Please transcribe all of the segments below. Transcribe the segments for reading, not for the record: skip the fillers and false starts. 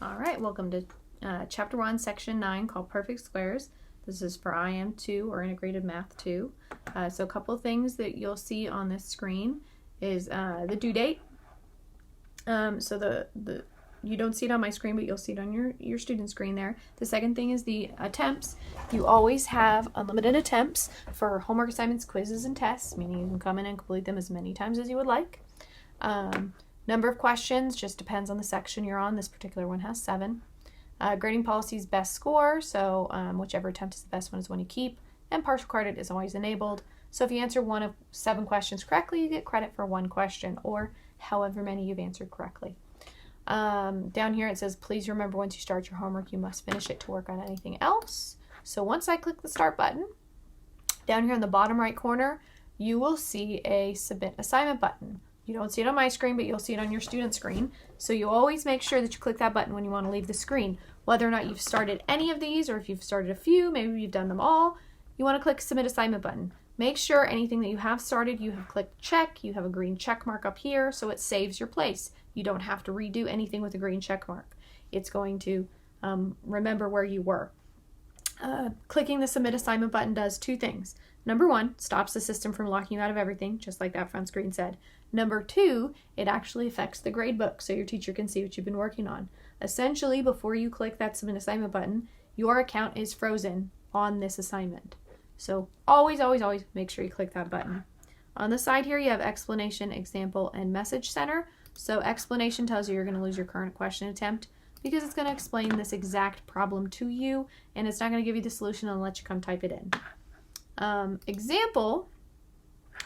All right, welcome to Chapter 1, Section 9, called Perfect Squares. This is for IM2 or Integrated Math 2. So a couple of things that you'll see on this screen is the due date. So you don't see it on my screen, but you'll see it on your student screen there. The second thing is the attempts. You always have unlimited attempts for homework assignments, quizzes, and tests, meaning you can come in and complete them as many times as you would like. Number of questions just depends on the section you're on. This particular one has 7. Grading policy is best score, so whichever attempt is the best one is one you keep. And partial credit is always enabled. So if you answer one of 7 questions correctly, you get credit for 1 question, or however many you've answered correctly. Down here it says, please remember once you start your homework, you must finish it to work on anything else. So once I click the start button, down here in the bottom right corner, you will see a submit assignment button. You don't see it on my screen, but you'll see it on your student screen. So you always make sure that you click that button when you want to leave the screen. Whether or not you've started any of these, or if you've started a few, maybe you've done them all, you want to click submit assignment button. Make sure anything that you have started, you have clicked check, you have a green check mark up here, so it saves your place. You don't have to redo anything with a green check mark. It's going to remember where you were. Clicking the submit assignment button does 2 things. Number 1, stops the system from locking you out of everything, just like that front screen said. Number 2, it actually affects the grade book, so your teacher can see what you've been working on. Essentially, before you click that submit assignment button, your account is frozen on this assignment. So always, always, always make sure you click that button. On the side here, you have explanation, example, and message center. So explanation tells you you're going to lose your current question attempt because it's going to explain this exact problem to you, and it's not going to give you the solution and let you come type it in. Example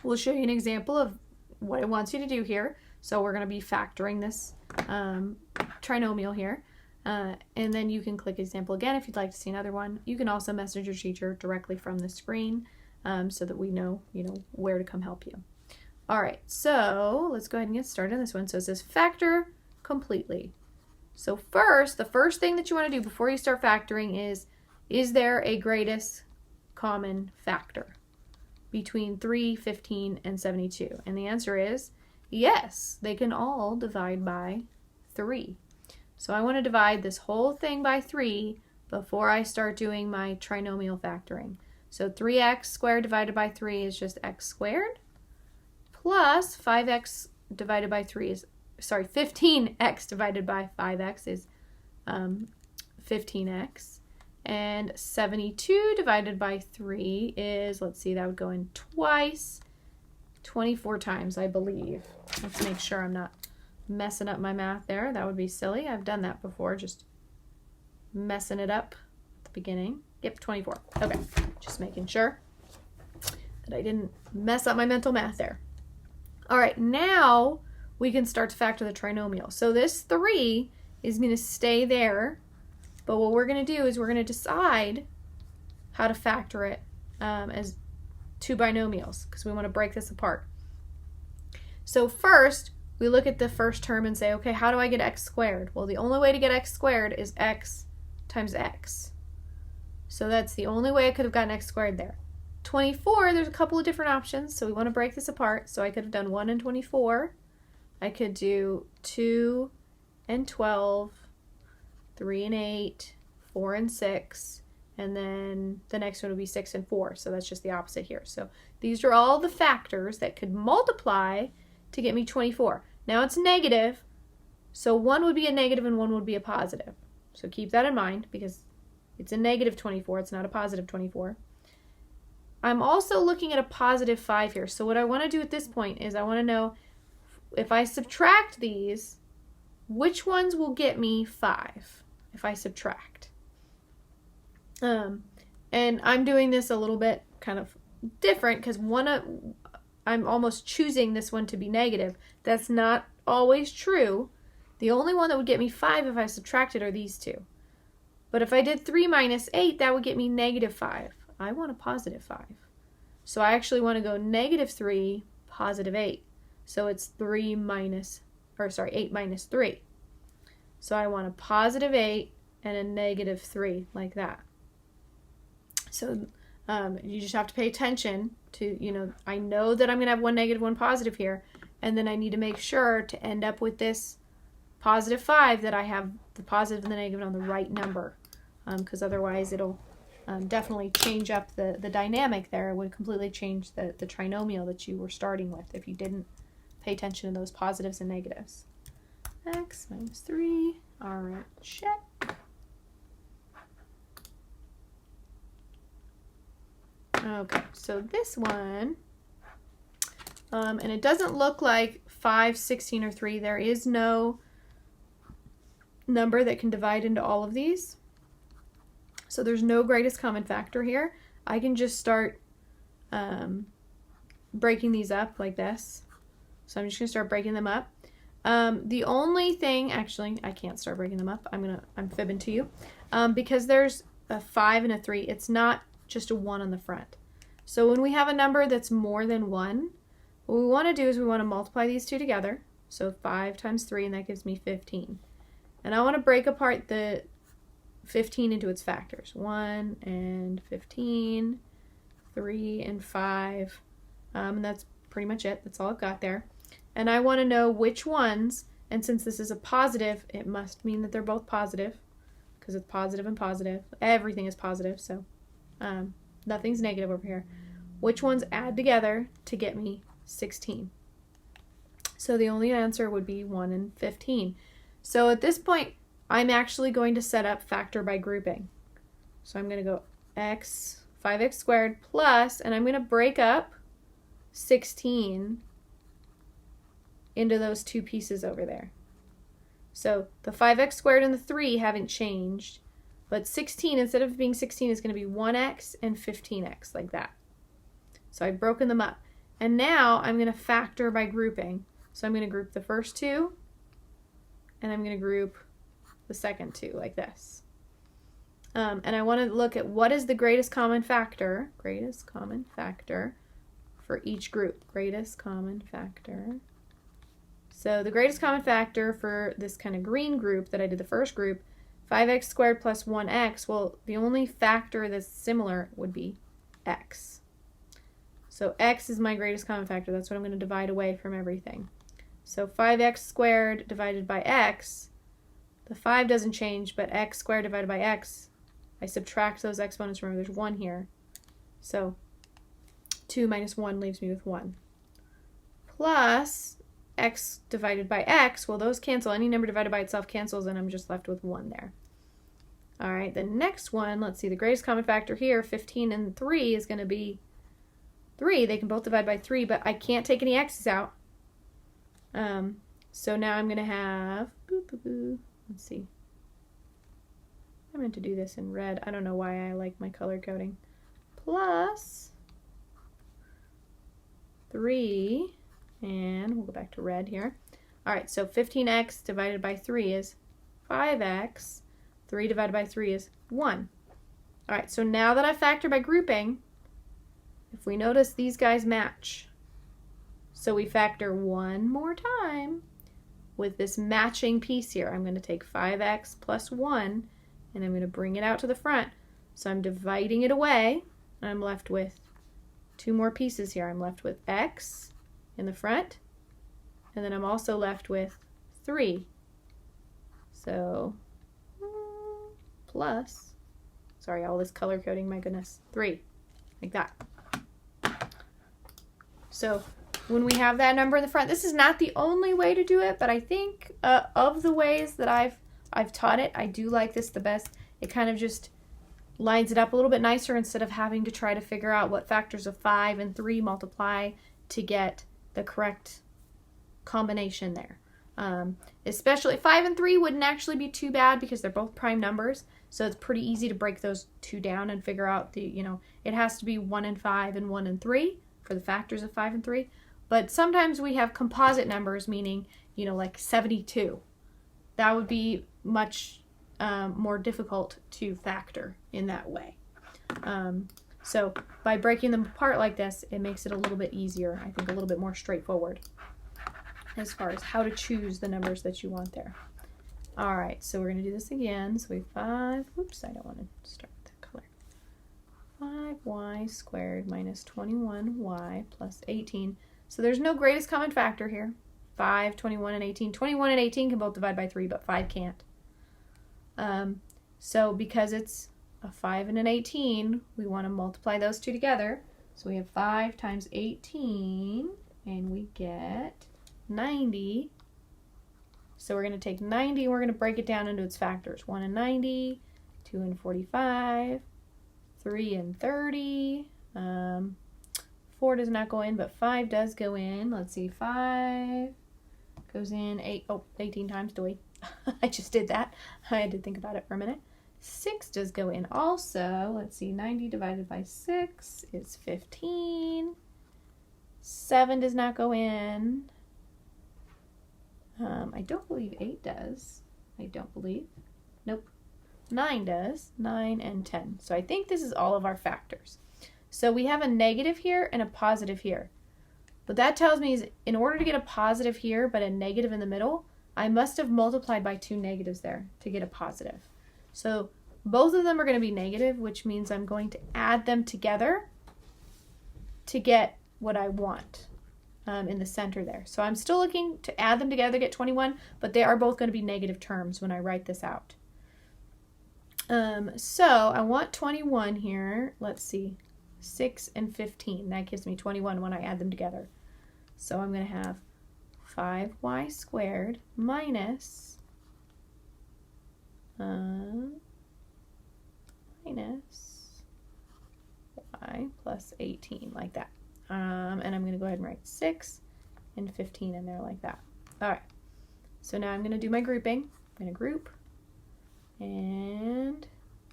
will show you an example of what it wants you to do here. So we're going to be factoring this trinomial here. And then you can click example again if you'd like to see another one. You can also message your teacher directly from the screen so that we know, where to come help you. All right, so let's go ahead and get started on this one. So it says factor completely. So the first thing that you want to do before you start factoring is there a greatest common factor between 3, 15, and 72? And the answer is yes, they can all divide by 3. So I want to divide this whole thing by 3 before I start doing my trinomial factoring. So 3x squared divided by 3 is just x squared, plus 5x divided by 3 is, 15x divided by 5x is 15x. And 72 divided by 3 is, let's see, that would go in twice, 24 times, I believe. Let's make sure I'm not messing up my math there. That would be silly. I've done that before, just messing it up at the beginning. Yep, 24. Okay, just making sure that I didn't mess up my mental math there. All right, now we can start to factor the trinomial. So this 3 is going to stay there, but what we're going to do is we're going to decide how to factor it as 2 binomials because we want to break this apart. So first, we look at the first term and say, okay, how do I get x squared? Well, the only way to get x squared is x times x. So that's the only way I could have gotten x squared there. 24, there's a couple of different options, so we want to break this apart. So I could have done 1 and 24. I could do 2 and 12, 3 and 8, 4 and 6, and then the next one would be 6 and 4. So that's just the opposite here. So these are all the factors that could multiply to get me 24. Now it's negative, so 1 would be a negative and 1 would be a positive. So keep that in mind because it's a negative 24, it's not a positive 24. I'm also looking at a positive 5 here. So what I want to do at this point is I want to know if I subtract these, which ones will get me 5 if I subtract. And I'm doing this a little bit kind of different because I'm almost choosing this one to be negative. That's not always true. The only one that would get me 5 if I subtracted are these 2. But if I did 3 minus 8, that would get me negative 5. I want a positive 5. So I actually want to go negative 3, positive 8. So it's 8 minus 3. So I want a positive 8 and a negative 3, like that. So you just have to pay attention to, I know that I'm going to have one negative, one positive here, and then I need to make sure to end up with this positive 5 that I have the positive and the negative on the right number, because otherwise it'll definitely change up the dynamic there. It would completely change the trinomial that you were starting with if you didn't pay attention to those positives and negatives. X minus 3. All right, check. Okay, so this one, and it doesn't look like 5, 16, or 3. There is no number that can divide into all of these. So there's no greatest common factor here. I can just start breaking these up like this. So I'm just going to start breaking them up. The only thing, actually, I can't start breaking them up. I'm fibbing to you. Because there's a 5 and a 3, it's not just a 1 on the front. So when we have a number that's more than 1, what we want to do is we want to multiply these two together. So 5 times 3, and that gives me 15. And I want to break apart the 15 into its factors. 1 and 15, 3 and 5. And that's pretty much it. That's all I've got there. And I want to know which ones, and since this is a positive, it must mean that they're both positive, because it's positive and positive. Everything is positive, so nothing's negative over here. Which ones add together to get me 16? So the only answer would be 1 and 15. So at this point, I'm actually going to set up factor by grouping. So I'm going to go 5x squared plus, and I'm going to break up 16 into those two pieces over there. So the 5x squared and the 3 haven't changed, but 16, instead of being 16, is going to be 1x and 15x, like that. So I've broken them up. And now I'm going to factor by grouping. So I'm going to group the first two, and I'm going to group the second two, like this. And I want to look at what is the greatest common factor for each group. Greatest common factor. So the greatest common factor for this kind of green group that I did the first group, 5x squared plus 1x, well, the only factor that's similar would be x. So x is my greatest common factor. That's what I'm going to divide away from everything. So 5x squared divided by x, the 5 doesn't change, but x squared divided by x, I subtract those exponents. Remember, there's 1 here. So 2 minus 1 leaves me with 1. Plus x divided by x, well, those cancel. Any number divided by itself cancels, and I'm just left with 1 there. All right, the next one, let's see, the greatest common factor here, 15 and 3, is going to be 3. They can both divide by 3, but I can't take any x's out. So now I'm going to have, let's see. I meant to do this in red. I don't know why I like my color coding. Plus 3, and we'll go back to red here. All right, so 15x divided by 3 is 5x. 3 divided by 3 is 1. All right, so now that I factor by grouping, if we notice, these guys match. So we factor one more time with this matching piece here. I'm going to take 5x plus 1, and I'm going to bring it out to the front. So I'm dividing it away, and I'm left with 2 more pieces here. I'm left with x in the front, and then I'm also left with 3. So plus, sorry, all this color coding, my goodness, 3, like that. So when we have that number in the front, this is not the only way to do it, but I think of the ways that I've taught it, I do like this the best. It kind of just lines it up a little bit nicer instead of having to try to figure out what factors of 5 and 3 multiply to get the correct combination there. Especially 5 and 3 wouldn't actually be too bad because they're both prime numbers, so it's pretty easy to break those two down and figure out it has to be 1 and 5 and 1 and 3 for the factors of 5 and 3. But sometimes we have composite numbers, meaning, like 72. That would be much more difficult to factor in that way. So by breaking them apart like this, it makes it a little bit easier, I think a little bit more straightforward as far as how to choose the numbers that you want there. All right, so we're going to do this again. So we have 5, oops, I don't want to start with that color. 5y squared minus 21y plus 18. So there's no greatest common factor here. 5, 21, and 18. 21 and 18 can both divide by 3, but 5 can't. So because it's a 5 and an 18, we want to multiply those two together. So we have 5 times 18, and we get 90. So we're going to take 90, and we're going to break it down into its factors. 1 and 90, 2 and 45, 3 and 30. 4 does not go in, but 5 does go in. Let's see, 5 goes in 18 times, do we? I just did that. I had to think about it for a minute. 6 does go in also. Let's see, 90 divided by 6 is 15. 7 does not go in. I don't believe 8 does. I don't believe. Nope. 9 does. 9 and 10. So I think this is all of our factors. So we have a negative here and a positive here. What that tells me is in order to get a positive here but a negative in the middle, I must have multiplied by 2 negatives there to get a positive. So both of them are going to be negative, which means I'm going to add them together to get what I want in the center there. So I'm still looking to add them together to get 21, but they are both going to be negative terms when I write this out. So I want 21 here. Let's see, 6 and 15. That gives me 21 when I add them together. So I'm going to have 5y squared minus y plus 18, like that. And I'm going to go ahead and write 6 and 15 in there like that. All right. So now I'm going to do my grouping. I'm going to group, and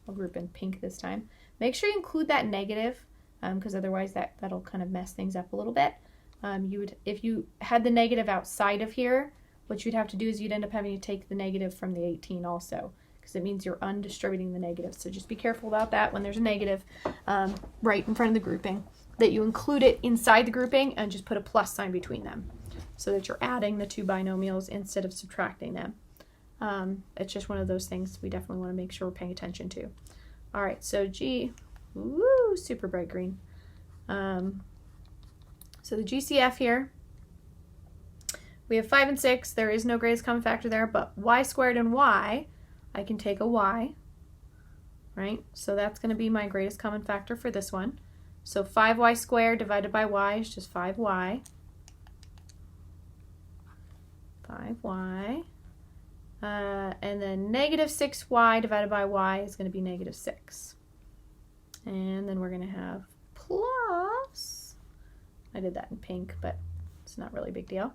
I'll group in pink this time. Make sure you include that negative, because otherwise that'll kind of mess things up a little bit. If you had the negative outside of here, what you'd have to do is you'd end up having to take the negative from the 18 also, because it means you're undistributing the negative. So just be careful about that when there's a negative right in front of the grouping, that you include it inside the grouping and just put a plus sign between them so that you're adding the two binomials instead of subtracting them. It's just one of those things we definitely want to make sure we're paying attention to. All right, so G, woo, super bright green. So the GCF here, we have 5 and 6. There is no greatest common factor there, but y squared and y, I can take a y, right? So that's going to be my greatest common factor for this one. So 5y squared divided by y is just 5y. 5y. And then negative 6y divided by y is going to be negative 6. And then we're going to have plus, I did that in pink, but it's not really a big deal.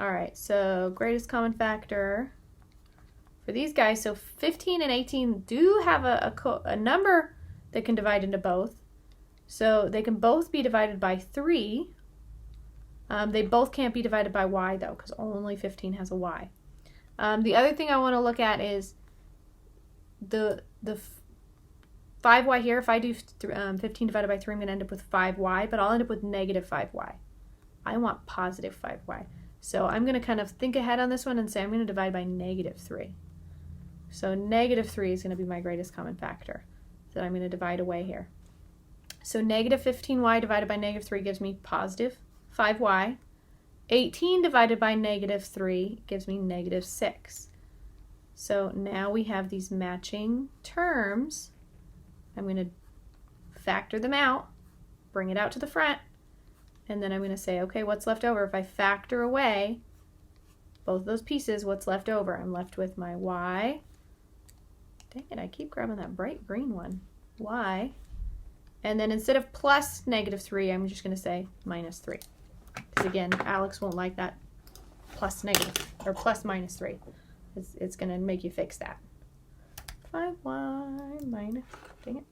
All right, so greatest common factor for these guys. So 15 and 18 do have a number that can divide into both. So they can both be divided by 3. They both can't be divided by y, though, because only 15 has a y. The other thing I want to look at is the 5y here. If I do 15 divided by 3, I'm going to end up with 5y, but I'll end up with negative 5y. I want positive 5y. So I'm going to kind of think ahead on this one and say I'm going to divide by negative 3. So negative 3 is going to be my greatest common factor that I'm going to divide away here. So negative 15y divided by negative 3 gives me positive 5y. 18 divided by negative 3 gives me negative 6. So now we have these matching terms. I'm going to factor them out, bring it out to the front, and then I'm going to say, okay, what's left over? If I factor away both of those pieces, what's left over? I'm left with my y. Dang it, I keep grabbing that bright green one. Y. And then instead of plus negative 3, I'm just going to say minus 3. Because again, Alex won't like that plus negative, or plus minus 3. It's going to make you fix that. 5y minus, dang it,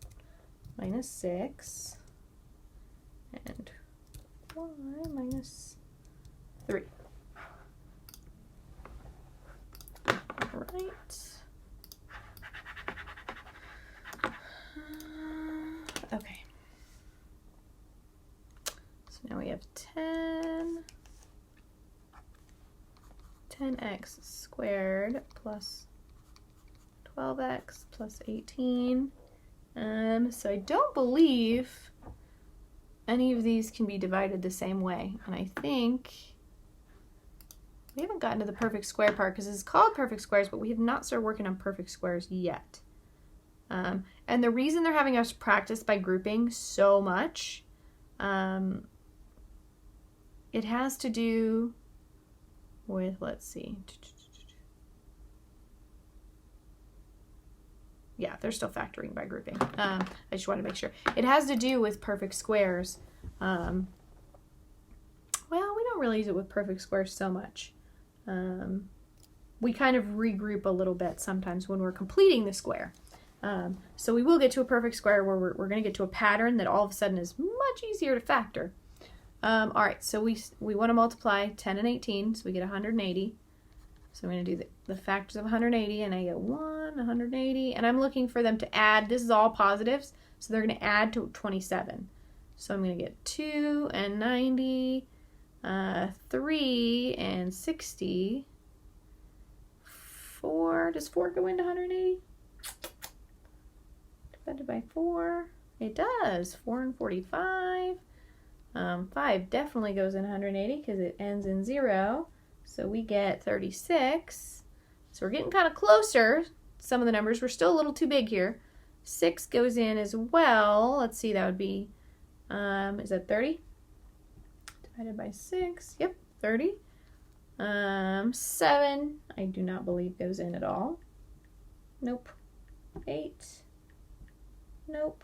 minus 6. And y minus 3. All right. Okay. So now we have 10x squared plus 12x plus 18. So I don't believe any of these can be divided the same way. And I think We haven't gotten to the perfect square part because it's called perfect squares, but we have not started working on perfect squares yet. And the reason they're having us practice by grouping so much, it has to do with, let's see. Yeah, they're still factoring by grouping. I just want to make sure. It has to do with perfect squares. Well, we don't really use it with perfect squares so much. We kind of regroup a little bit sometimes when we're completing the square. So we will get to a perfect square where we're going to get to a pattern that all of a sudden is much easier to factor. All right, so we want to multiply 10 and 18, so we get 180. So I'm going to do the factors of 180, and I get 180, and I'm looking for them to add. This is all positives, so they're going to add to 27. So I'm going to get 2 and 90, 3 and 60, 4. Does 4 go into 180? Divided by 4. It does. 4 and 45. 5 definitely goes in 180 because it ends in 0. So we get 36. So we're getting kind of closer. Some of the numbers were still a little too big here. 6 goes in as well. Let's see, that would be, is that 30? Divided by 6. Yep, 30. 7, I do not believe goes in at all. Nope. 8. Nope.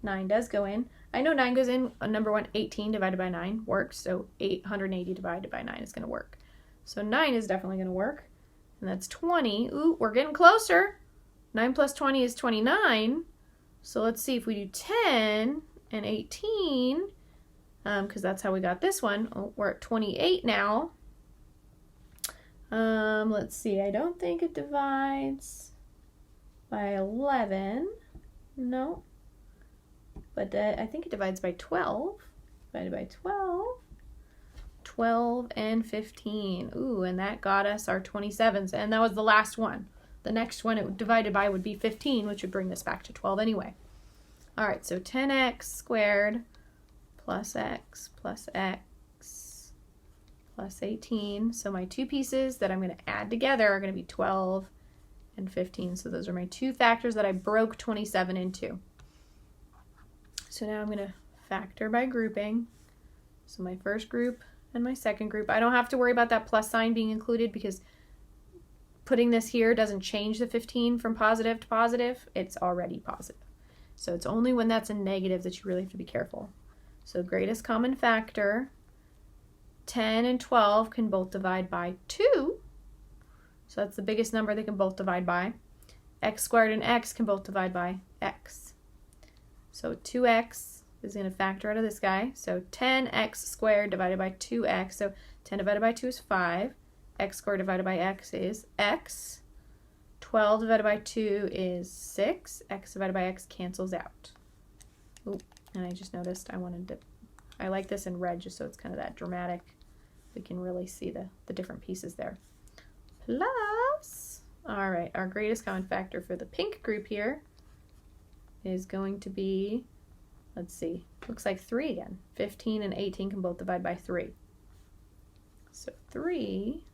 9 does go in. I know 9 goes in. Number 1, 18 divided by 9 works. So 880 divided by 9 is going to work. So 9 is definitely going to work. And that's 20. Ooh, we're getting closer. 9 plus 20 is 29. So let's see if we do 10 and 18, because that's how we got this one. Oh, we're at 28 now. Let's see. I don't think it divides by 11. No. But I think it divides by 12. Divided by 12. 12 and 15. Ooh, and that got us our 27s. And that was the last one. The next one it divided by would be 15, which would bring this back to 12 anyway. All right, so 10x squared plus x plus 18. So my two pieces that I'm going to add together are going to be 12 and 15. So those are my two factors that I broke 27 into. So now I'm going to factor by grouping. So my first group and my second group. I don't have to worry about that plus sign being included because putting this here doesn't change the 15 from positive to positive. It's already positive. So it's only when that's a negative that you really have to be careful. So greatest common factor, 10 and 12 can both divide by 2. So that's the biggest number they can both divide by. X squared and x can both divide by x. So 2x is going to factor out of this guy. So 10x squared divided by 2x. So 10 divided by 2 is 5. X squared divided by x is x. 12 divided by 2 is 6. X divided by x cancels out. Ooh, and I just noticed I like this in red just so it's kind of that dramatic. We can really see the different pieces there. Plus, all right, our greatest common factor for the pink group here is going to be, let's see, looks like 3 again. 15 and 18 can both divide by 3. So 3.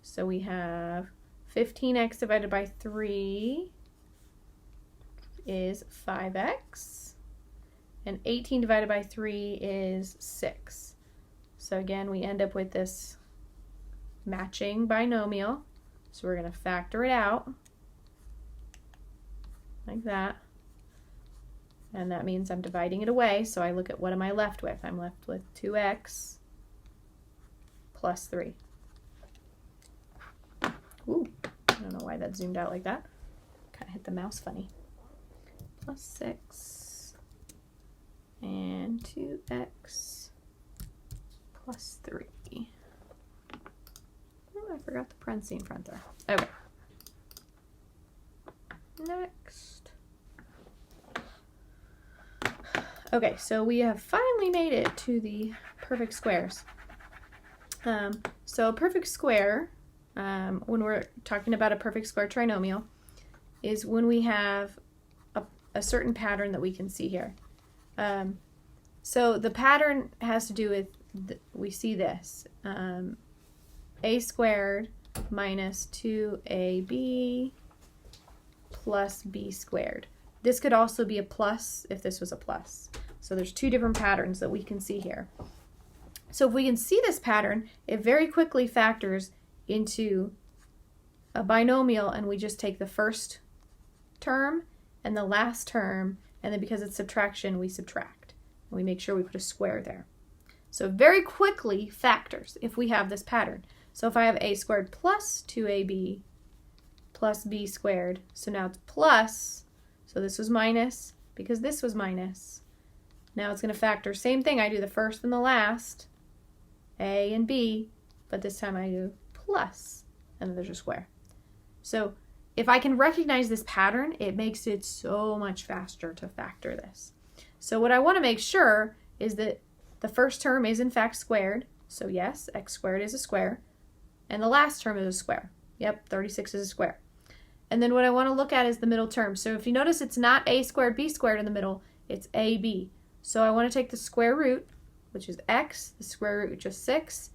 So we have 15x divided by 3 is 5x. And 18 divided by 3 is 6. So again, we end up with this matching binomial. So we're going to factor it out. Like that. And that means I'm dividing it away. So I look at what am I left with? I'm left with 2x plus 3. Ooh, I don't know why that zoomed out like that. Kind of hit the mouse funny. Plus 6 and 2x plus 3. Oh, I forgot the parentheses in front there. Okay. Next. Okay, so we have finally made it to the perfect squares. So a perfect square, when we're talking about a perfect square trinomial, is when we have a certain pattern that we can see here. So the pattern has to do with, we see this. a squared minus 2ab plus b squared. This could also be a plus if this was a plus. So there's two different patterns that we can see here. So if we can see this pattern, it very quickly factors into a binomial, and we just take the first term and the last term, and then because it's subtraction, we subtract. And we make sure we put a square there. So very quickly factors if we have this pattern. So if I have a squared plus 2ab plus b squared, so now it's plus, so this was minus because this was minus. Now it's going to factor, same thing, I do the first and the last, a and b, but this time I do plus, and then there's a square. So if I can recognize this pattern, it makes it so much faster to factor this. So what I want to make sure is that the first term is in fact squared, so yes, x squared is a square, and the last term is a square. Yep, 36 is a square. And then what I want to look at is the middle term. So if you notice, it's not a squared, b squared in the middle, it's ab. So I want to take the square root, which is x, the square root, which is 6,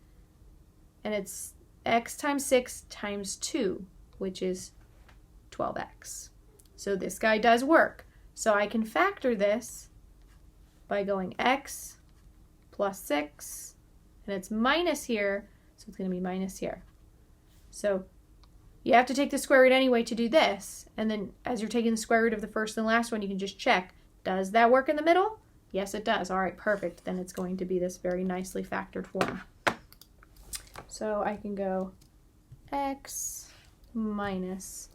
and it's x times 6 times 2, which is 12x. So this guy does work. So I can factor this by going x plus 6, and it's minus here, so it's going to be minus here. So you have to take the square root anyway to do this, and then as you're taking the square root of the first and last one, you can just check, does that work in the middle? Yes, it does. All right, perfect. Then it's going to be this very nicely factored form. So I can go x minus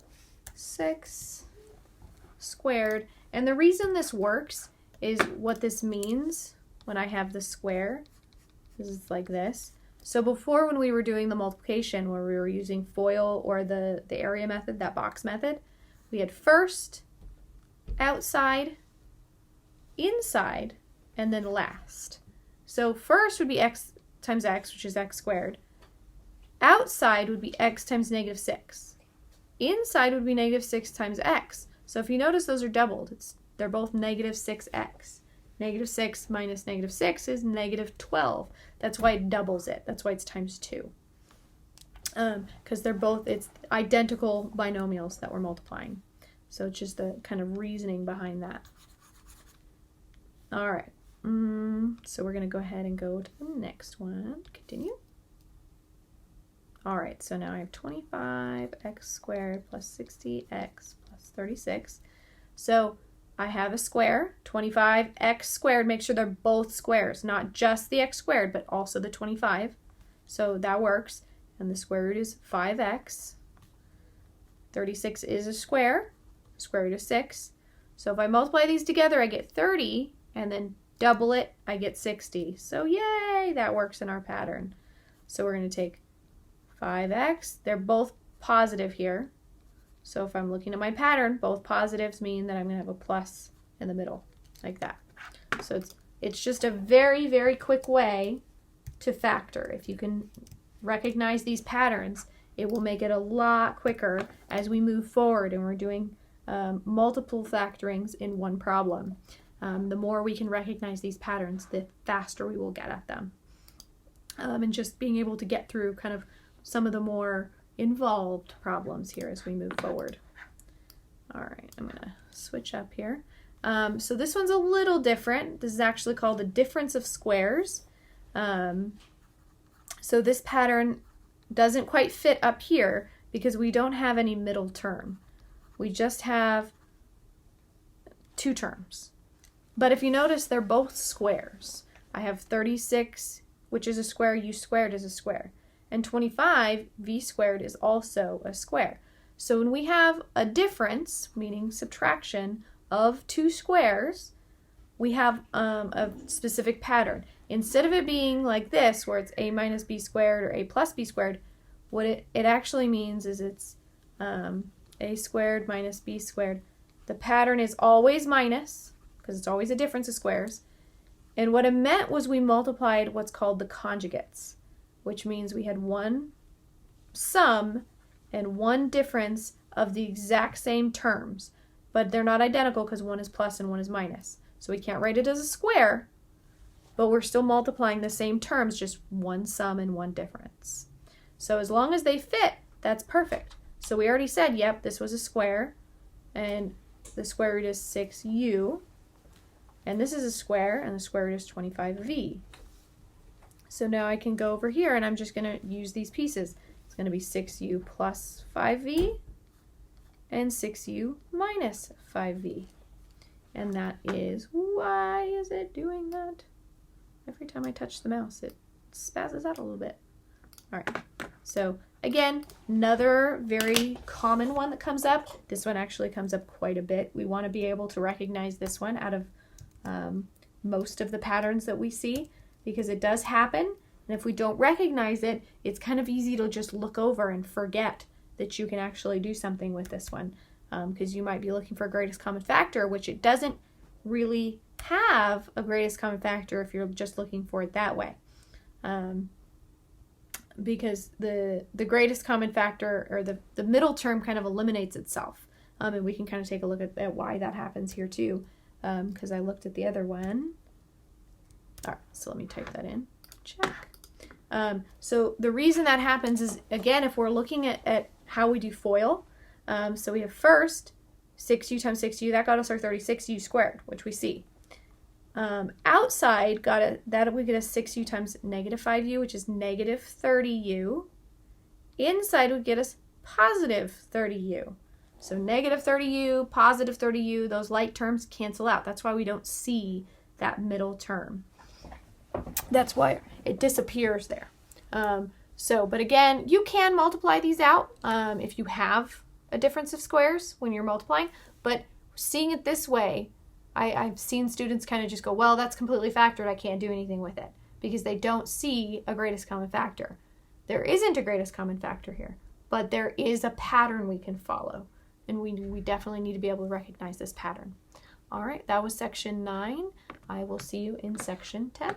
6 squared. And the reason this works is what this means when I have the square. This is like this. So before, when we were doing the multiplication, where we were using FOIL or the area method, that box method, we had first, outside, inside, and then last. So first would be x times x, which is x squared. Outside would be x times negative 6. Inside would be negative 6 times x. So if you notice, those are doubled. They're both negative 6x. Negative 6 minus negative 6 is negative 12. That's why it doubles it. That's why it's times 2. Because it's identical binomials that we're multiplying. So it's just the kind of reasoning behind that. All right. So we're going to go ahead and go to the next one. Continue. All right, so now I have 25x squared plus 60x plus 36. So I have a square, 25x squared. Make sure they're both squares, not just the x squared, but also the 25. So that works. And the square root is 5x. 36 is a square root of 6. So if I multiply these together, I get 30, and then double it, I get 60. So yay, that works in our pattern. So we're going to take 5x. They're both positive here. So if I'm looking at my pattern, both positives mean that I'm going to have a plus in the middle, like that. So it's just a very, very quick way to factor. If you can recognize these patterns, it will make it a lot quicker as we move forward and we're doing multiple factorings in one problem. The more we can recognize these patterns, the faster we will get at them. And just being able to get through kind of some of the more involved problems here as we move forward. All right, I'm going to switch up here. So this one's a little different. This is actually called the difference of squares. So this pattern doesn't quite fit up here because we don't have any middle term. We just have two terms. But if you notice, they're both squares. I have 36, which is a square, u squared is a square. And 25, v squared, is also a square. So when we have a difference, meaning subtraction, of two squares, we have a specific pattern. Instead of it being like this, where it's a minus b squared or a plus b squared, what it actually means is it's a squared minus b squared. The pattern is always minus, because it's always a difference of squares. And what it meant was we multiplied what's called the conjugates, which means we had one sum and one difference of the exact same terms, but they're not identical because one is plus and one is minus. So we can't write it as a square, but we're still multiplying the same terms, just one sum and one difference. So as long as they fit, that's perfect. So we already said, yep, this was a square, and the square root is 6u, and this is a square, and the square root is 25v. So now I can go over here, and I'm just going to use these pieces. It's going to be 6u plus 5v, and 6u minus 5v. And that is, why is it doing that? Every time I touch the mouse, it spazzes out a little bit. All right, so again, another very common one that comes up. This one actually comes up quite a bit. We want to be able to recognize this one out of most of the patterns that we see, because it does happen. And if we don't recognize it, it's kind of easy to just look over and forget that you can actually do something with this one. Because you might be looking for a greatest common factor, which it doesn't really have a greatest common factor if you're just looking for it that way. Because the greatest common factor, or the middle term, kind of eliminates itself. And we can kind of take a look at why that happens here too, because I looked at the other one. All right, so let me type that in. Check. So the reason that happens is, again, if we're looking at how we do FOIL, so we have first 6u times 6u, that got us our 36u squared, which we see. Outside we get a 6u times negative 5u, which is negative 30u. Inside would get us positive 30u. So negative 30u, positive 30u, those like terms cancel out. That's why we don't see that middle term. That's why it disappears there. But again, you can multiply these out if you have a difference of squares when you're multiplying, but seeing it this way, I've seen students kind of just go, well, that's completely factored, I can't do anything with it, because they don't see a greatest common factor. There isn't a greatest common factor here, but there is a pattern we can follow, and we definitely need to be able to recognize this pattern. All right, that was section 9. I will see you in section 10.